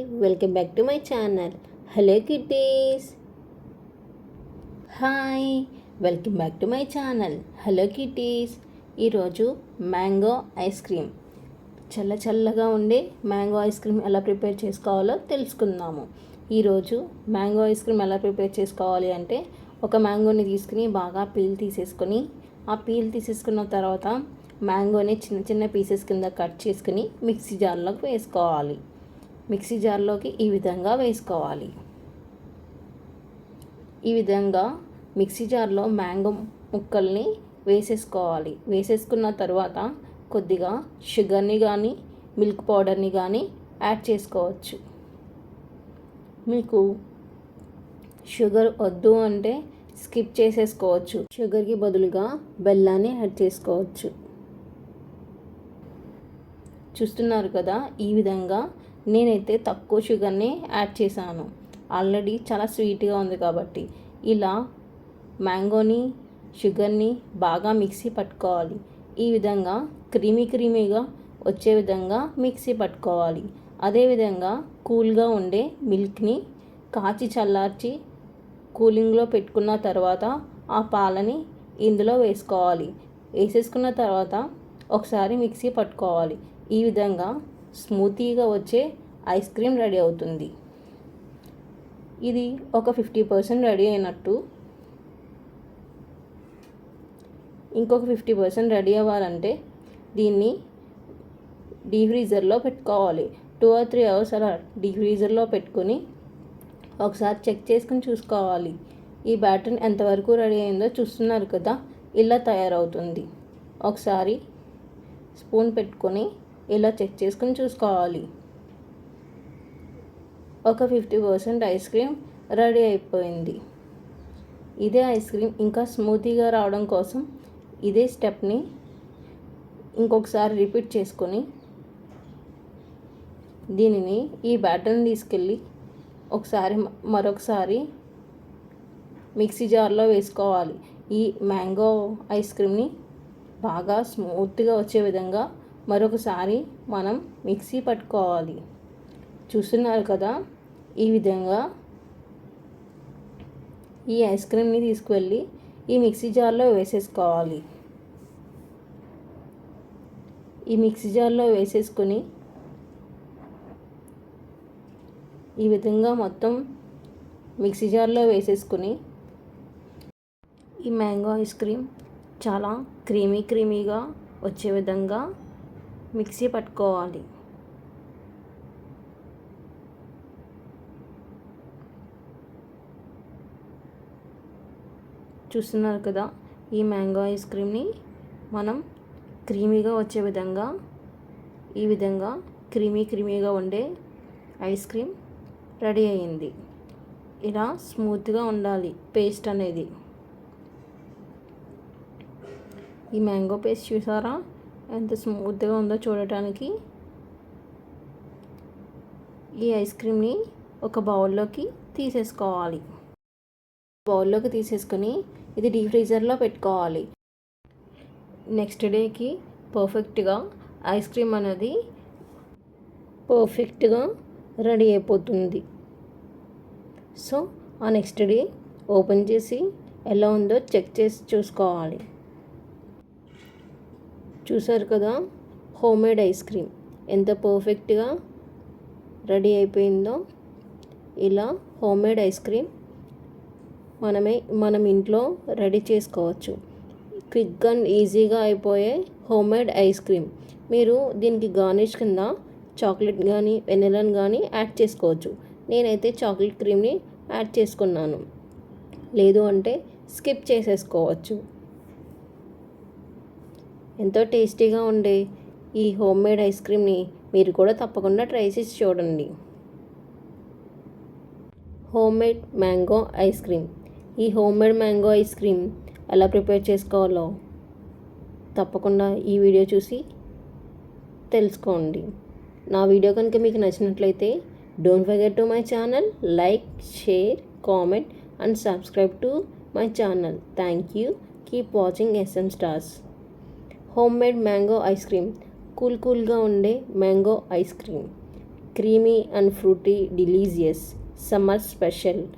Welcome back to my channel. Hello kitties. Hi, welcome back to my channel. Hello kitties. ఈరోజు mango ice cream, చల్లగా ఉండే mango ice cream ఎలా prepare చేసుకోవాలో తెలుసుకుందాము. ఈరోజు mango ice cream ఎలా prepare చేసుకోవాలి అంటే, ఒక మ్యాంగోని తీసుకుని బాగా పీల్ తీసేసుకొని, ఆ పీల్ తీసేసుకున్న తర్వాత మ్యాంగోని చిన్న చిన్న పీసెస్ కింద కట్ చేసుకుని మిక్సీ జార్లోకి వేసుకోవాలి. మిక్సీ జార్లోకి ఈ విధంగా వేసుకోవాలి. ఈ విధంగా మిక్సీ జార్లో మ్యాంగో ముక్కల్ని వేసేసుకోవాలి. వేసేసుకున్న తర్వాత కొద్దిగా షుగర్ని కానీ మిల్క్ పౌడర్ని కానీ యాడ్ చేసుకోవచ్చు. మీకు షుగర్ వద్దు అంటే స్కిప్ చేసేసుకోవచ్చు. షుగర్కి బదులుగా బెల్లాన్ని యాడ్ చేసుకోవచ్చు. చూస్తున్నారు కదా, ఈ విధంగా నేనైతే తక్కువ షుగర్ని యాడ్ చేశాను. ఆల్రెడీ చాలా స్వీట్గా ఉంది కాబట్టి ఇలా మ్యాంగోని షుగర్ని బాగా మిక్సీ పట్టుకోవాలి. ఈ విధంగా క్రీమీగా వచ్చే విధంగా మిక్సీ పట్టుకోవాలి. అదేవిధంగా కూల్గా ఉండే మిల్క్ని కాచి చల్లార్చి కూలింగ్లో పెట్టుకున్న తర్వాత ఆ పాలని ఇందులో వేసుకోవాలి. వేసేసుకున్న తర్వాత ఒకసారి మిక్సీ పట్టుకోవాలి. ఈ విధంగా స్మూతీగా వచ్చే ఐస్ క్రీమ్ రెడీ అవుతుంది. ఇది ఒక 50% రెడీ అయినట్టు. ఇంకొక 50% రెడీ అవ్వాలంటే దీన్ని డీప్ ఫ్రీజర్లో పెట్టుకోవాలి. 2 or 3 hours అలా డీప్ ఫ్రీజర్లో పెట్టుకొని ఒకసారి చెక్ చేసుకుని చూసుకోవాలి. ఈ బ్యాటర్ ఎంతవరకు రెడీ అయిందో చూస్తున్నారు కదా, ఇలా తయారవుతుంది. ఒకసారి స్పూన్ పెట్టుకొని ఇలా చెక్ చేసుకుని చూసుకోవాలి. ఒక 50% ఐస్ క్రీమ్ రెడీ అయిపోయింది. ఇదే ఐస్ క్రీమ్ ఇంకా స్మూతీగా రావడం కోసం ఇదే స్టెప్ని ఇంకొకసారి రిపీట్ చేసుకొని దీనిని ఈ బ్యాటర్ని తీసుకెళ్ళి మరొకసారి మిక్సీ జార్లో వేసుకోవాలి. ఈ మ్యాంగో ఐస్ క్రీమ్ని బాగా స్మూత్గా వచ్చే విధంగా మరొకసారి మనం మిక్సీ పట్టుకోవాలి. చూస్తున్నారు కదా, ఈ విధంగా ఈ ఐస్ క్రీమ్ని తీసుకువెళ్ళి ఈ మిక్సీ జార్లో వేసేసుకోవాలి. ఈ మిక్సీ జార్లో వేసేసుకొని ఈ విధంగా మొత్తం మిక్సీ జార్లో వేసేసుకొని ఈ మ్యాంగో ఐస్ క్రీమ్ చాలా క్రీమీగా వచ్చే విధంగా మిక్సీ పట్టుకోవాలి. చూస్తున్నారు కదా, ఈ మ్యాంగో ఐస్ క్రీమ్ని మనం క్రీమీగా వచ్చే విధంగా ఈ విధంగా క్రీమీగా ఉండే ఐస్ క్రీమ్ రెడీ అయ్యింది. ఇలా స్మూత్గా ఉండాలి పేస్ట్ అనేది. ఈ మ్యాంగో పేస్ట్ చూసారా ఎంత స్మూత్గా ఉందో చూడటానికి. ఈ ఐస్ క్రీమ్ని ఒక బౌల్లోకి తీసేసుకోవాలి. బౌల్లోకి తీసేసుకొని ఇది డీప్ ఫ్రీజర్లో పెట్టుకోవాలి. నెక్స్ట్ డేకి పర్ఫెక్ట్గా ఐస్ క్రీమ్ అనేది పర్ఫెక్ట్గా రెడీ అయిపోతుంది. సో ఆ నెక్స్ట్ డే ఓపెన్ చేసి ఎలా ఉందో చెక్ చేసి చూసుకోవాలి. చూసారు కదా, హోమ్మేడ్ ఐస్ క్రీమ్ ఎంత పర్ఫెక్ట్గా రెడీ అయిపోయిందో. ఇలా హోమ్మేడ్ ఐస్ క్రీమ్ మనం ఇంట్లో రెడీ చేసుకోవచ్చు. క్విక్గా అండ్ ఈజీగా అయిపోయే హోమ్మేడ్ ఐస్ క్రీమ్. మీరు దీనికి గార్నిష్ కింద చాక్లెట్ కానీ వెనిలాని కానీ యాడ్ చేసుకోవచ్చు. నేనైతే చాక్లెట్ క్రీమ్ని యాడ్ చేసుకున్నాను. లేదు అంటే స్కిప్ చేసేసుకోవచ్చు. ఎంతో టేస్టీగా ఉండే ఈ హోమ్మేడ్ ఐస్ క్రీమ్ని మీరు కూడా తప్పకుండా ట్రై చేసి చూడండి. Homemade mango ice cream. ఈ హోమ్మేడ్ మ్యాంగో ఐస్ క్రీమ్ ఎలా ప్రిపేర్ చేసుకోవాలో తప్పకుండా ఈ వీడియో చూసి తెలుసుకోండి. నా వీడియో కనుక మీకు నచ్చినట్లయితే don't forget to my channel, like, share, comment and subscribe to my channel. Thank you. Keep watching SM Stars. Homemade mango ice cream, కూల్గా ఉండే mango ice cream, creamy and fruity, delicious, summer special.